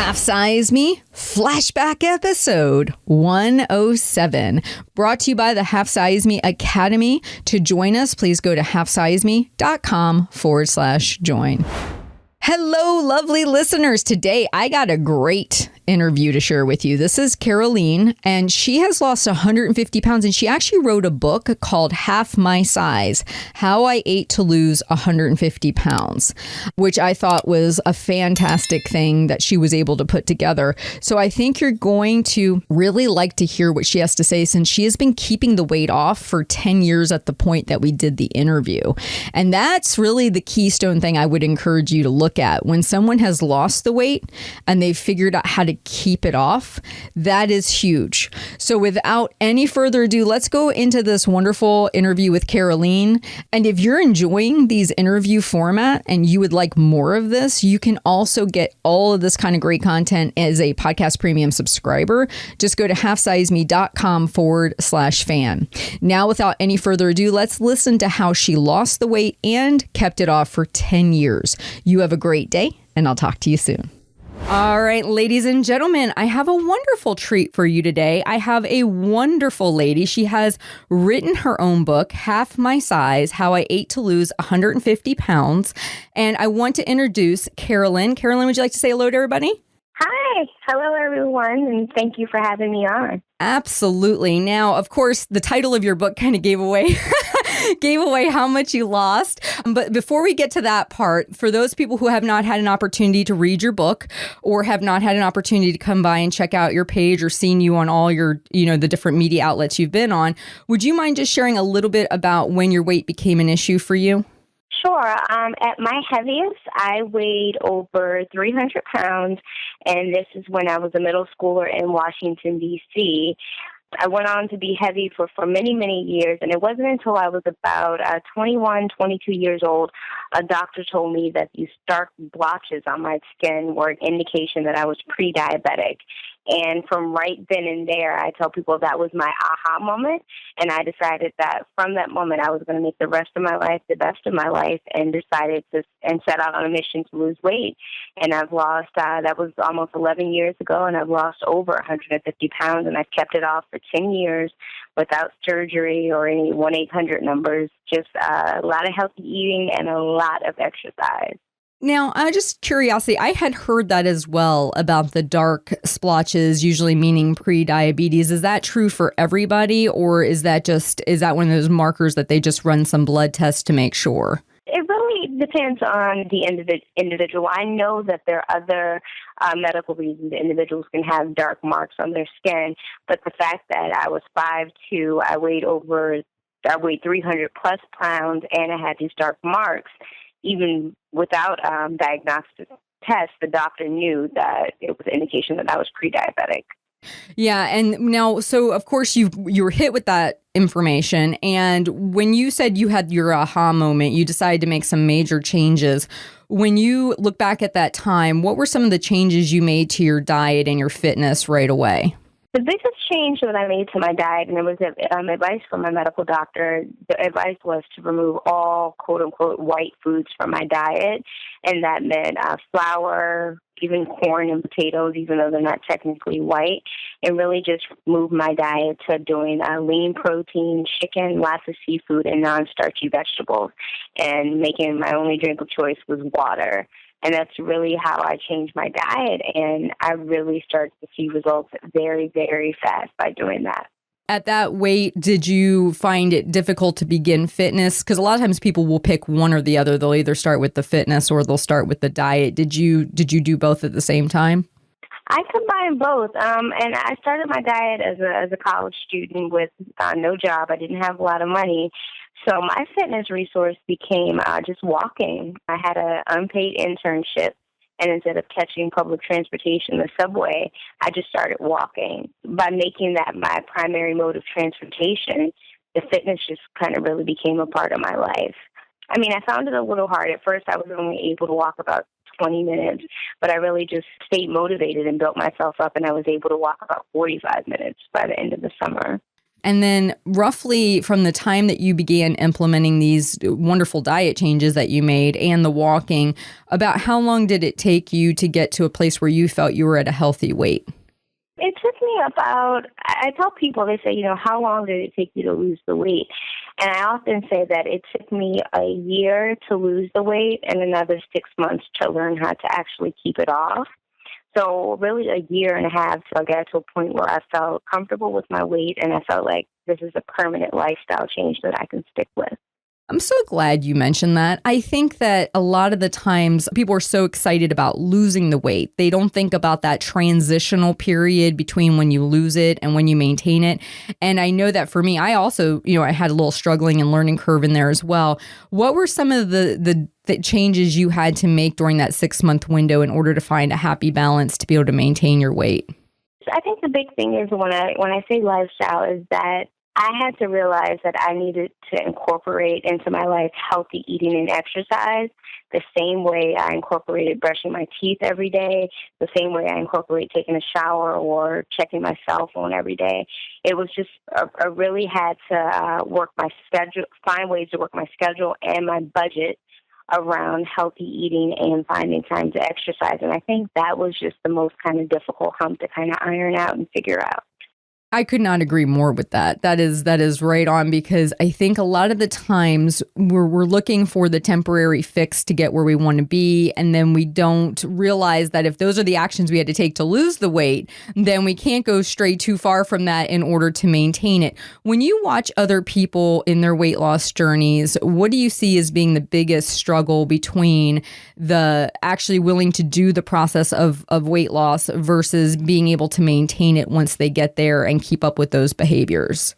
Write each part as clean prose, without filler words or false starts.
Half Size Me Flashback Episode 107. Brought to you by the Half Size Me Academy. To join us, please go to halfsizeme.com/join. Hello, lovely listeners. Today, I got a great interview to share with you. This is Carolyn, and she has lost 150 pounds, and she actually wrote a book called Half My Size, How I Ate to Lose 150 Pounds, which I thought was a fantastic thing that she was able to put together. So I think you're going to really like to hear what she has to say, since she has been keeping the weight off for 10 years at the point that we did the interview. And that's really the keystone thing I would encourage you to look at. When someone has lost the weight and they've figured out how to keep it off, that is huge. So without any further ado, let's go into this wonderful interview with Carolyn. And if you're enjoying these interview format and you would like more of this, you can also get all of this kind of great content as a podcast premium subscriber. Just go to halfsizeme.com/fan. Now, without any further ado, let's listen to how she lost the weight and kept it off for 10 years. You have a great day, and I'll talk to you soon. All right, ladies and gentlemen, I have a wonderful treat for you today. I have a wonderful lady. She has written her own book, Half My Size, How I Ate to Lose 150 Pounds. And I want to introduce Carolyn. Carolyn, would you like to say hello to everybody? Hi. Hello, everyone, and thank you for having me on. Absolutely. Now, of course, the title of your book kind of gave away how much you lost. But before we get to that part, for those people who have not had an opportunity to read your book or have not had an opportunity to come by and check out your page or seen you on all your, the different media outlets you've been on, would you mind just sharing a little bit about when your weight became an issue for you? Sure. At my heaviest, I weighed over 300 pounds, and this is when I was a middle schooler in Washington, D.C. I went on to be heavy for many, many years, and it wasn't until I was about 21, 22 years old, a doctor told me that these dark blotches on my skin were an indication that I was pre-diabetic. And from right then and there, I tell people that was my aha moment. And I decided that from that moment, I was going to make the rest of my life the best of my life, and decided to and set out on a mission to lose weight. And I've lost, that was almost 11 years ago, and I've lost over 150 pounds, and I've kept it off for 10 years without surgery or any 1-800 numbers, just a lot of healthy eating and a lot of exercise. Now, just curiosity, I had heard that as well about the dark splotches, usually meaning pre-diabetes. Is that true for everybody, or is that one of those markers that they just run some blood tests to make sure? It really depends on the individual. I know that there are other medical reasons individuals can have dark marks on their skin, but the fact that I was 5'2", I weighed 300 plus pounds, and I had these dark marks, even without diagnostic tests, the doctor knew that it was an indication that I was pre-diabetic. Yeah, and now, so of course you were hit with that information, and when you said you had your aha moment, you decided to make some major changes. When you look back at that time, what were some of the changes you made to your diet and your fitness right away? The biggest change that I made to my diet, and it was advice from my medical doctor, the advice was to remove all quote-unquote white foods from my diet, and that meant flour, even corn and potatoes, even though they're not technically white, and really just move my diet to doing lean protein, chicken, lots of seafood, and non-starchy vegetables, and making my only drink of choice was water. And that's really how I changed my diet, and I really started to see results very, very fast by doing that. At that weight, did you find it difficult to begin fitness? Because a lot of times people will pick one or the other. They'll either start with the fitness or they'll start with the diet. Did you do both at the same time? I combined both, and I started my diet as a college student with no job. I didn't have a lot of money, so my fitness resource became just walking. I had an unpaid internship, and instead of catching public transportation, the subway, I just started walking. By making that my primary mode of transportation, the fitness just kind of really became a part of my life. I mean, I found it a little hard. At first, I was only able to walk about 20 minutes, but I really just stayed motivated and built myself up, and I was able to walk about 45 minutes by the end of the summer. And then roughly from the time that you began implementing these wonderful diet changes that you made and the walking, about how long did it take you to get to a place where you felt you were at a healthy weight? It took me about, I tell people, they say, how long did it take you to lose the weight? And I often say that it took me a year to lose the weight and another 6 months to learn how to actually keep it off. So really a year and a half till I got to a point where I felt comfortable with my weight and I felt like this is a permanent lifestyle change that I can stick with. I'm so glad you mentioned that. I think that a lot of the times people are so excited about losing the weight. They don't think about that transitional period between when you lose it and when you maintain it. And I know that for me, I also, I had a little struggling and learning curve in there as well. What were some of the changes you had to make during that 6-month window in order to find a happy balance to be able to maintain your weight? I think the big thing is when I say lifestyle is that I had to realize that I needed to incorporate into my life healthy eating and exercise the same way I incorporated brushing my teeth every day, the same way I incorporate taking a shower or checking my cell phone every day. It was just, I really had to work my schedule, find ways to work my schedule and my budget around healthy eating and finding time to exercise. And I think that was just the most kind of difficult hump to kind of iron out and figure out. I could not agree more with that. That is right on, because I think a lot of the times we're looking for the temporary fix to get where we want to be. And then we don't realize that if those are the actions we had to take to lose the weight, then we can't go stray too far from that in order to maintain it. When you watch other people in their weight loss journeys, what do you see as being the biggest struggle between the actually willing to do the process of weight loss versus being able to maintain it once they get there and keep up with those behaviors?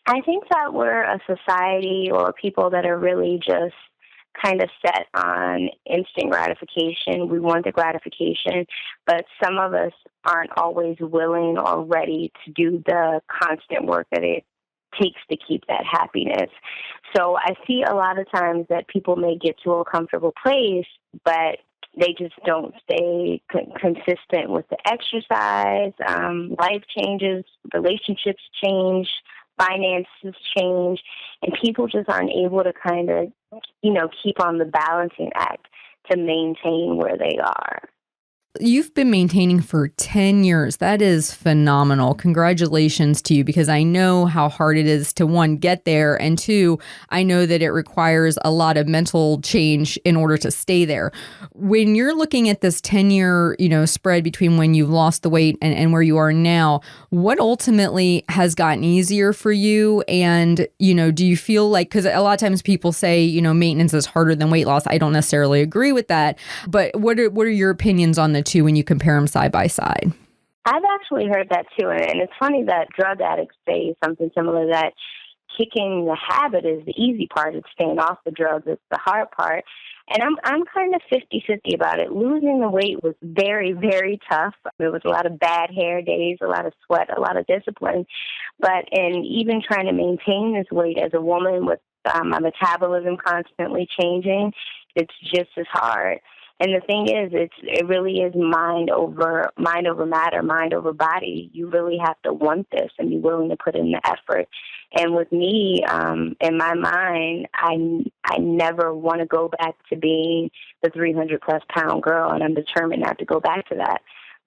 I think that we're a society or people that are really just kind of set on instant gratification. We want the gratification, but some of us aren't always willing or ready to do the constant work that it takes to keep that happiness. So I see a lot of times that people may get to a comfortable place, but they just don't stay consistent with the exercise. Life changes, relationships change, finances change, and people just aren't able to kind of, keep on the balancing act to maintain where they are. You've been maintaining for 10 years. That is phenomenal. Congratulations to you, because I know how hard it is to, one, get there, and two, I know that it requires a lot of mental change in order to stay there. When you're looking at this 10-year, spread between when you've lost the weight and where you are now, what ultimately has gotten easier for you? And, do you feel like, because a lot of times people say, maintenance is harder than weight loss. I don't necessarily agree with that. But what are your opinions on the two when you compare them side by side? I've actually heard that too, and it's funny that drug addicts say something similar, that kicking the habit is the easy part. It's staying off the drugs. It's the hard part. And I'm kind of 50-50 about it. Losing the weight was very, very tough. There was a lot of bad hair days, a lot of sweat, a lot of discipline. But in even trying to maintain this weight as a woman with my metabolism constantly changing, it's just as hard. And the thing is, it really is mind over matter, mind over body. You really have to want this and be willing to put in the effort. And with me, in my mind, I never want to go back to being the 300-plus pound girl, and I'm determined not to go back to that.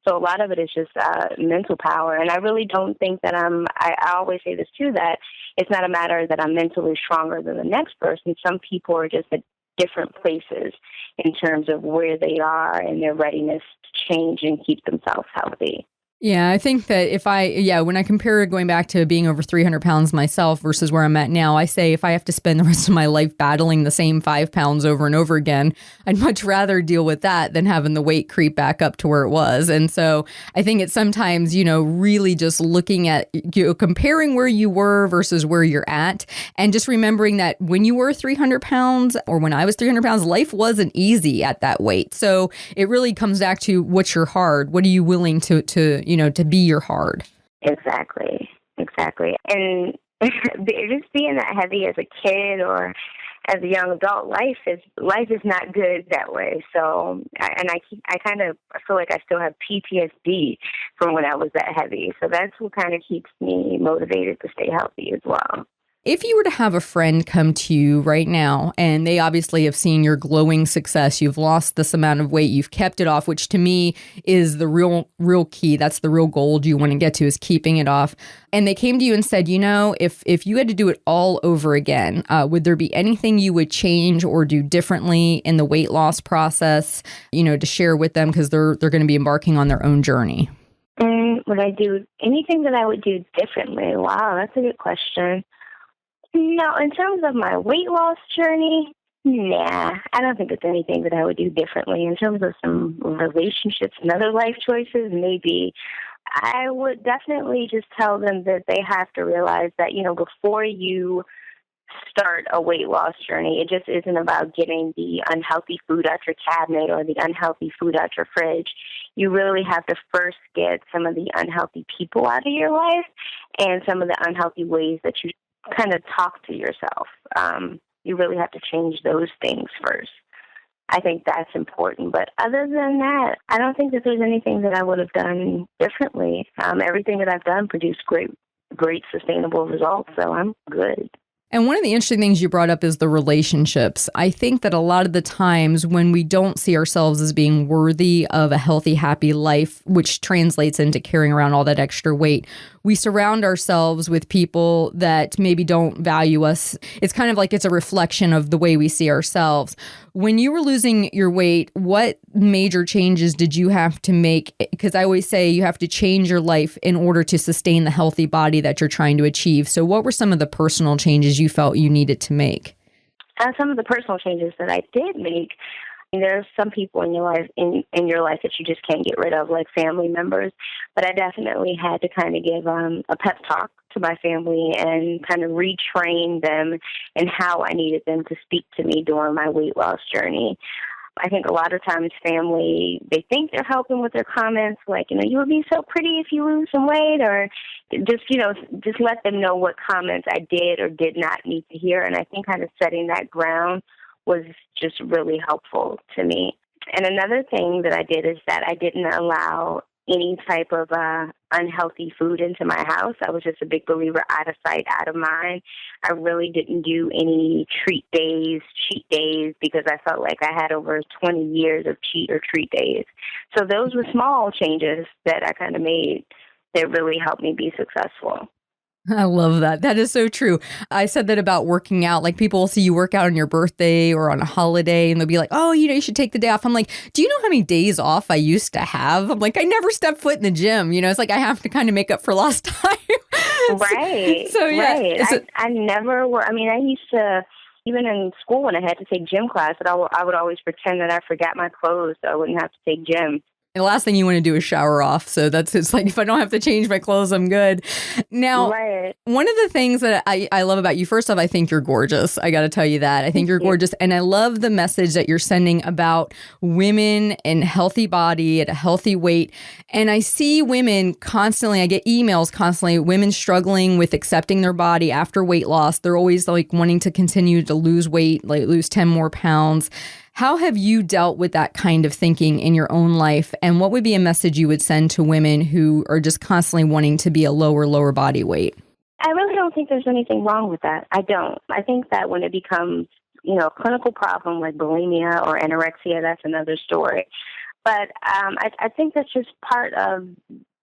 So a lot of it is just mental power. And I really don't think that I always say this too, that it's not a matter that I'm mentally stronger than the next person. Some people are just at different places in terms of where they are and their readiness to change and keep themselves healthy. Yeah, I think that when I compare going back to being over 300 pounds myself versus where I'm at now, I say if I have to spend the rest of my life battling the same 5 pounds over and over again, I'd much rather deal with that than having the weight creep back up to where it was. And so I think it's sometimes, really just looking at, comparing where you were versus where you're at, and just remembering that when you were 300 pounds or when I was 300 pounds, life wasn't easy at that weight. So it really comes back to what's your hard. What are you willing to be your hard? Exactly. And just being that heavy as a kid or as a young adult, life is not good that way. So, I feel like I still have PTSD from when I was that heavy. So that's what kind of keeps me motivated to stay healthy as well. If you were to have a friend come to you right now and they obviously have seen your glowing success, you've lost this amount of weight, you've kept it off, which to me is the real key. That's the real goal you want to get to, is keeping it off. And they came to you and said, if you had to do it all over again, would there be anything you would change or do differently in the weight loss process, to share with them, because they're going to be embarking on their own journey? Would I do anything that I would do differently? Wow, that's a good question. No, in terms of my weight loss journey, nah, I don't think it's anything that I would do differently. In terms of some relationships and other life choices, maybe I would definitely just tell them that they have to realize that, before you start a weight loss journey, it just isn't about getting the unhealthy food out your cabinet or the unhealthy food out your fridge. You really have to first get some of the unhealthy people out of your life and some of the unhealthy ways that you kind of talk to yourself. You really have to change those things first. I think that's important. But other than that, I don't think that there's anything that I would have done differently. Everything that I've done produced great sustainable results, so I'm good. And one of the interesting things you brought up is the relationships. I think that a lot of the times when we don't see ourselves as being worthy of a healthy, happy life, which translates into carrying around all that extra weight, we surround ourselves with people that maybe don't value us. It's kind of like it's a reflection of the way we see ourselves. When you were losing your weight, what major changes did you have to make? Because I always say you have to change your life in order to sustain the healthy body that you're trying to achieve. So what were some of the personal changes you felt you needed to make? Some of the personal changes that I did make, there are some people in your life that you just can't get rid of, like family members. But I definitely had to kind of give a pep talk to my family and kind of retrain them in how I needed them to speak to me during my weight loss journey. I think a lot of times family, they think they're helping with their comments, like, you would be so pretty if you lose some weight, or just let them know what comments I did or did not need to hear. And I think kind of setting that ground was just really helpful to me. And another thing that I did is that I didn't allow any type of unhealthy food into my house. I was just a big believer, out of sight, out of mind. I really didn't do any cheat days, because I felt like I had over 20 years of cheat or treat days. So those were small changes that I kind of made that really helped me be successful. I love that. That is so true. I said that about working out. Like, people will see you work out on your birthday or on a holiday and they'll be like, oh, you should take the day off. I'm like, do you know how many days off I used to have? I'm like, I never stepped foot in the gym. It's like I have to kind of make up for lost time. Right. So yeah. Right. I never were. I mean, I used to, even in school when I had to take gym class, I would always pretend that I forgot my clothes so I wouldn't have to take gym. And the last thing you want to do is shower off. So it's like, if I don't have to change my clothes, I'm good. Now, right. One of the things that I love about you, first off, I think you're gorgeous. I got to tell you that. I think you're gorgeous. And I love the message that you're sending about women and healthy body at a healthy weight. And I see women constantly, I get emails constantly, women struggling with accepting their body after weight loss. They're always like wanting to continue to lose weight, like lose 10 more pounds. How have you dealt with that kind of thinking in your own life? And what would be a message you would send to women who are just constantly wanting to be a lower body weight? I really don't think there's anything wrong with that. I don't. I think that when it becomes, a clinical problem like bulimia or anorexia, that's another story. But I think that's just part of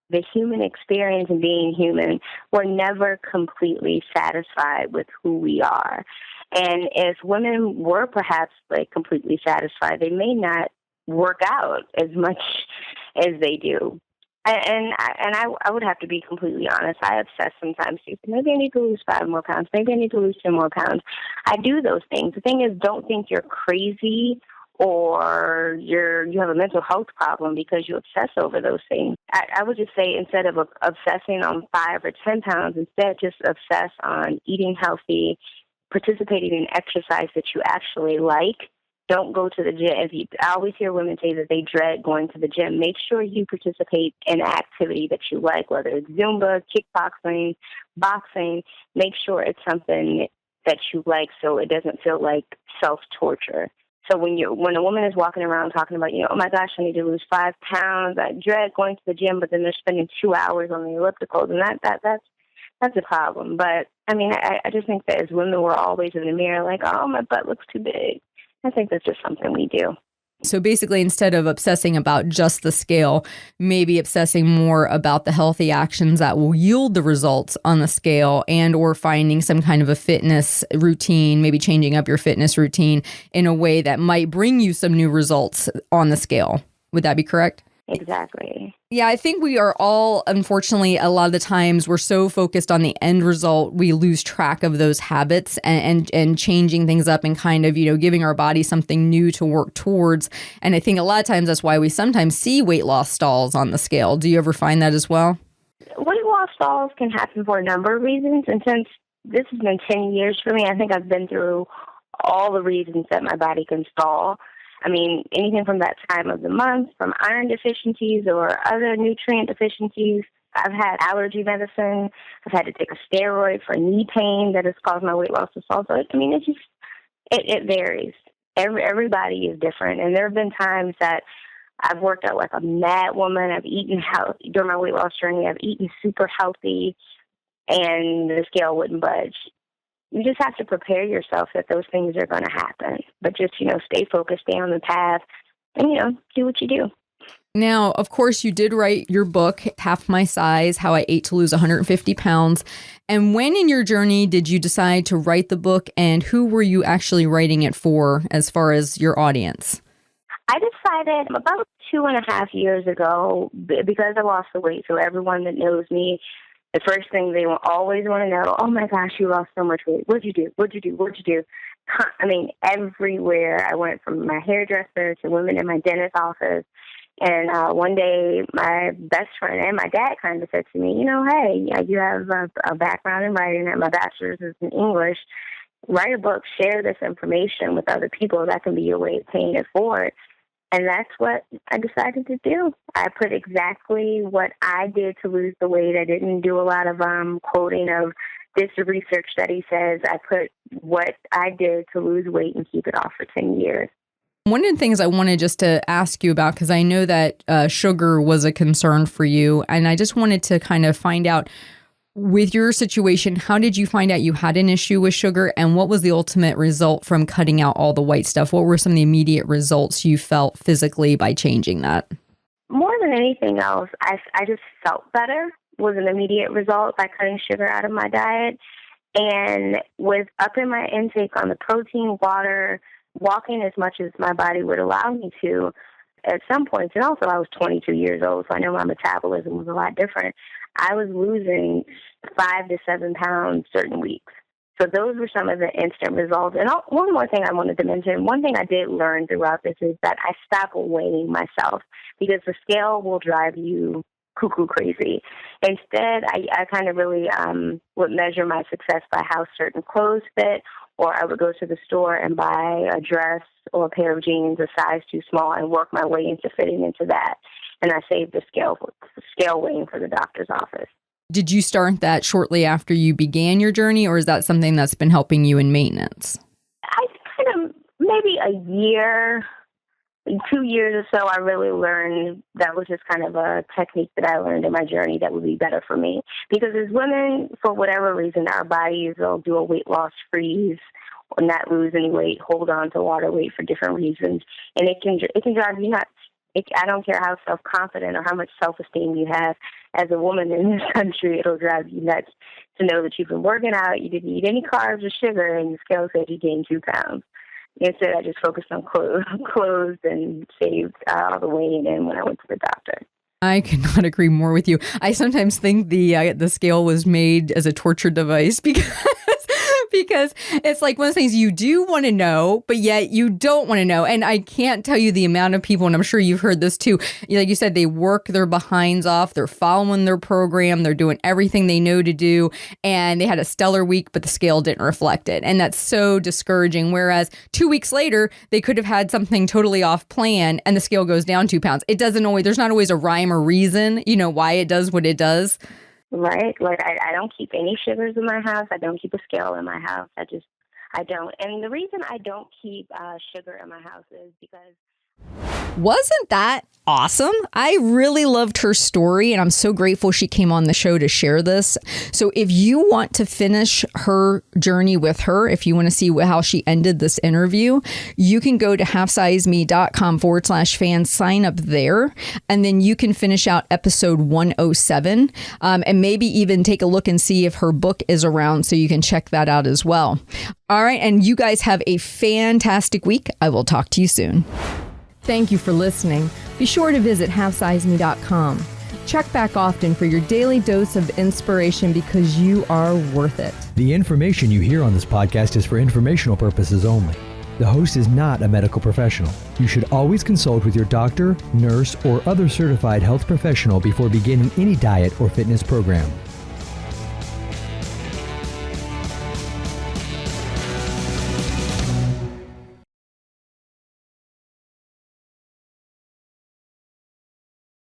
the human experience and being human. We're never completely satisfied with who we are. And if women were perhaps completely satisfied, they may not work out as much as they do. And I would have to be completely honest. I obsess sometimes. Maybe I need to lose 5 more pounds. Maybe I need to lose 10 more pounds. I do those things. The thing is, don't think you're crazy or you have a mental health problem because you obsess over those things. I would just say, instead of obsessing on 5 or 10 pounds, instead just obsess on eating healthy, participating in exercise that you actually like. Don't go to the gym. I always hear women say that they dread going to the gym. Make sure you participate in an activity that you like, whether it's Zumba, kickboxing, boxing. Make sure it's something that you like, so it doesn't feel like self-torture. So when a woman is walking around talking about, oh my gosh, I need to lose 5 pounds, I dread going to the gym, but then they're spending 2 hours on the elliptical, and that's a problem. But I mean, I just think that as women, we're always in the mirror like, oh, my butt looks too big. I think that's just something we do. So basically, instead of obsessing about just the scale, maybe obsessing more about the healthy actions that will yield the results on the scale, and or finding some kind of a fitness routine, maybe changing up your fitness routine in a way that might bring you some new results on the scale. Would that be correct? Exactly. Yeah, I think we are all, unfortunately, a lot of the times we're so focused on the end result, we lose track of those habits and changing things up and kind of, giving our body something new to work towards. And I think a lot of times that's why we sometimes see weight loss stalls on the scale. Do you ever find that as well? Weight loss stalls can happen for a number of reasons. And since this has been 10 years for me, I think I've been through all the reasons that my body can stall. I mean, anything from that time of the month, from iron deficiencies or other nutrient deficiencies. I've had allergy medicine. I've had to take a steroid for knee pain that has caused my weight loss to stall. So, I mean, it varies. Everybody is different. And there have been times that I've worked out like a mad woman. I've eaten healthy during my weight loss journey. I've eaten super healthy, and the scale wouldn't budge. You just have to prepare yourself that those things are going to happen. But just, stay focused, stay on the path, and, do what you do. Now, of course, you did write your book, Half My Size, How I Ate to Lose 150 Pounds. And when in your journey did you decide to write the book, and who were you actually writing it for as far as your audience? I decided about 2.5 years ago, because I lost the weight, so everyone that knows me, the first thing they will always want to know, oh my gosh, you lost so much weight. What'd you do? What'd you do? What'd you do? I mean, everywhere. I went from my hairdresser to women in my dentist office. And one day, my best friend and my dad kind of said to me, hey, you have a background in writing, and my bachelor's is in English. Write a book, share this information with other people. That can be your way of paying it forward. And that's what I decided to do. I put exactly what I did to lose the weight. I didn't do a lot of quoting of this research study says. I put what I did to lose weight and keep it off for 10 years. One of the things I wanted just to ask you about, because I know that sugar was a concern for you, and I just wanted to kind of find out, with your situation, how did you find out you had an issue with sugar, and what was the ultimate result from cutting out all the white stuff? What were some of the immediate results you felt physically by changing that? More than anything else, I just felt better was an immediate result by cutting sugar out of my diet, and with upping my intake on the protein, water, walking as much as my body would allow me to at some points. And also I was 22 years old, so I know my metabolism was a lot different. I was losing 5 to 7 pounds certain weeks. So those were some of the instant results. And one more thing I wanted to mention, one thing I did learn throughout this is that I stopped weighing myself, because the scale will drive you cuckoo crazy. Instead, I kind of really would measure my success by how certain clothes fit, or I would go to the store and buy a dress or a pair of jeans a size too small and work my way into fitting into that. And I saved the scale weighing for the doctor's office. Did you start that shortly after you began your journey, or is that something that's been helping you in maintenance? I kind of, maybe a year, 2 years or so, I really learned that was just kind of a technique that I learned in my journey that would be better for me. Because as women, for whatever reason, our bodies will do a weight loss freeze or not lose any weight, hold on to water weight for different reasons. And it can drive you nuts. I don't care how self-confident or how much self-esteem you have as a woman in this country, it'll drive you nuts to know that you've been working out, you didn't eat any carbs or sugar, and the scale said you gained 2 pounds. Instead, I just focused on clothes and saved all the weight in when I went to the doctor. I could not agree more with you. I sometimes think the scale was made as a torture device because it's like one of the things you do want to know, but yet you don't want to know. And I can't tell you the amount of people, and I'm sure you've heard this too, like you said, they work their behinds off, they're following their program, they're doing everything they know to do, and they had a stellar week, but the scale didn't reflect it. And that's so discouraging. Whereas 2 weeks later, they could have had something totally off plan and the scale goes down 2 pounds. There's not always a rhyme or reason, why it does what it does. Right. Like I don't keep any sugars in my house. I don't keep a scale in my house. I just I don't. And the reason I don't keep sugar in my house is because... Wasn't that awesome? I really loved her story, and I'm so grateful she came on the show to share this. So if you want to finish her journey with her, if you want to see how she ended this interview, you can go to halfsizeme.com/fans, sign up there, and then you can finish out episode 107 and maybe even take a look and see if her book is around, so you can check that out as well. All right, and you guys have a fantastic week. I will talk to you soon. Thank you for listening. Be sure to visit halfsizeme.com. Check back often for your daily dose of inspiration, because you are worth it. The information you hear on this podcast is for informational purposes only. The host is not a medical professional. You should always consult with your doctor, nurse, or other certified health professional before beginning any diet or fitness program.